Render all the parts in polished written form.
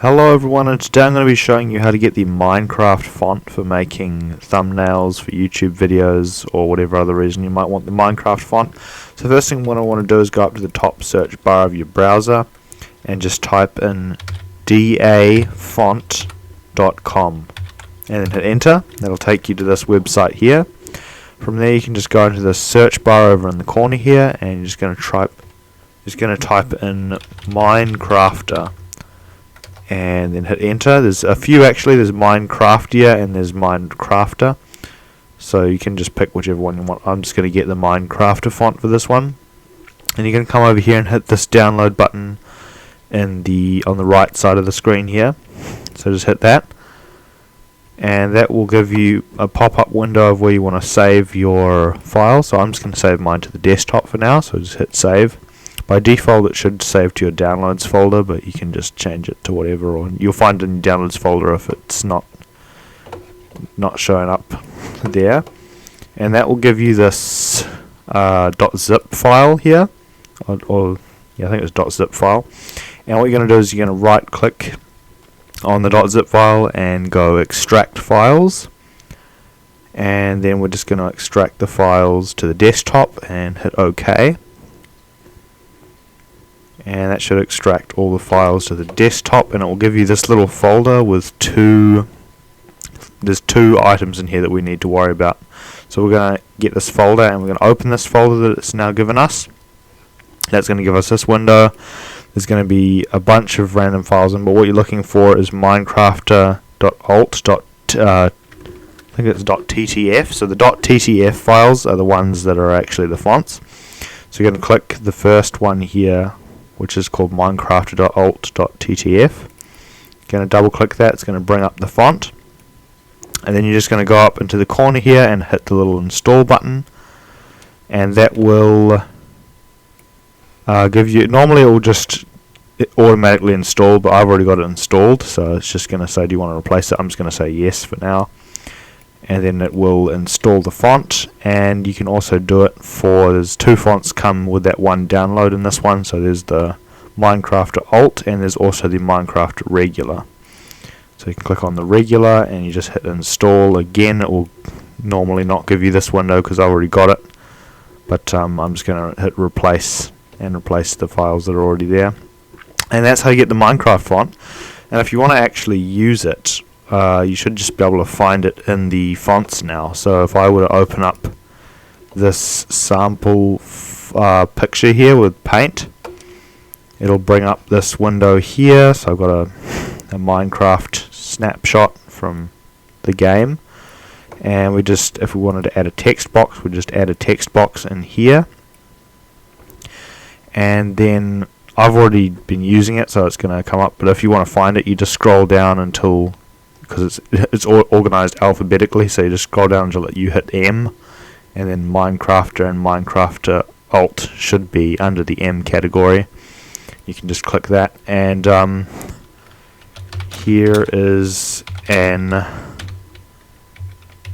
Hello everyone, and today I'm going to be showing you how to get the Minecraft font for making thumbnails for YouTube videos or whatever other reason you might want the Minecraft font. So first thing what I want to do is go up to the top search bar of your browser and just type in dafont.com and then hit enter. That'll take you to this website here. From there you can just go into the search bar over in the corner here and you're just going to type in Minecrafter and then hit enter. There's a few actually, there's Minecraftia and there's Minecrafter, so you can just pick whichever one you want. I'm just going to get the Minecrafter font for this one, and you're going to come over here and hit this download button on the right side of the screen here. So just hit that, and that will give you a pop-up window of where you want to save your file. So I'm just going to save mine to the desktop for now, so just hit save. By default it should save to your downloads folder, but you can just change it to whatever, or you'll find it in your downloads folder if it's not showing up there. And that will give you this .zip file here, or yeah, I think it's .zip file. And what you're going to do is you're going to right click on the .zip file and go extract files, and then we're just going to extract the files to the desktop and hit OK. And that should extract all the files to the desktop, and it will give you this little folder with there's two items in here that we need to worry about. So we're going to get this folder and we're going to open this folder that it's now given us. That's going to give us this window. There's going to be a bunch of random files in, but what you're looking for is minecrafter.alt. I think it's .ttf. So the .ttf files are the ones that are actually the fonts. So you're going to click the first one here, which is called minecrafter.alt.ttf. Going to double click that, it's going to bring up the font, and then you're just going to go up into the corner here and hit the little install button, and that will give you, normally it will just automatically install, but I've already got it installed, so it's just going to say do you want to replace it. I'm just going to say yes for now, and then it will install the font. And you can also do it for, there's two fonts come with that one download in this one, so there's the Minecrafter Alt and there's also the Minecrafter Regular. So you can click on the Regular and you just hit install. Again, it will normally not give you this window because I already got it, but I'm just going to hit replace and replace the files that are already there. And that's how you get the Minecraft font. And if you want to actually use it, you should just be able to find it in the fonts now. So if I were to open up this sample picture here with paint, it'll bring up this window here. So I've got a Minecraft snapshot from the game, and we just, if we wanted to add a text box, we'd just add a text box in here. And then I've already been using it, so it's going to come up, but if you want to find it, you just scroll down until, because it's organized alphabetically, so you just scroll down until you hit M, and then Minecrafter and Minecrafter Alt should be under the M category. You can just click that, and here is an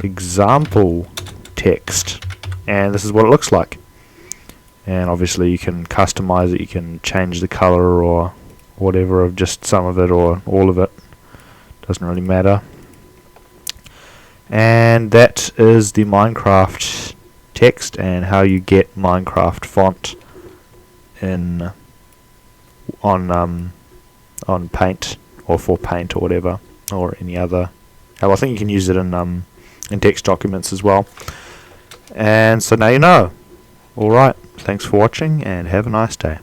example text, and this is what it looks like. And obviously you can customize it, you can change the color or whatever of just some of it or all of it. Doesn't really matter. And that is the Minecraft text and how you get Minecraft font in on Paint, or for Paint or whatever, or any other. I think you can use it in text documents as well. And so now you know. Alright, thanks for watching and have a nice day.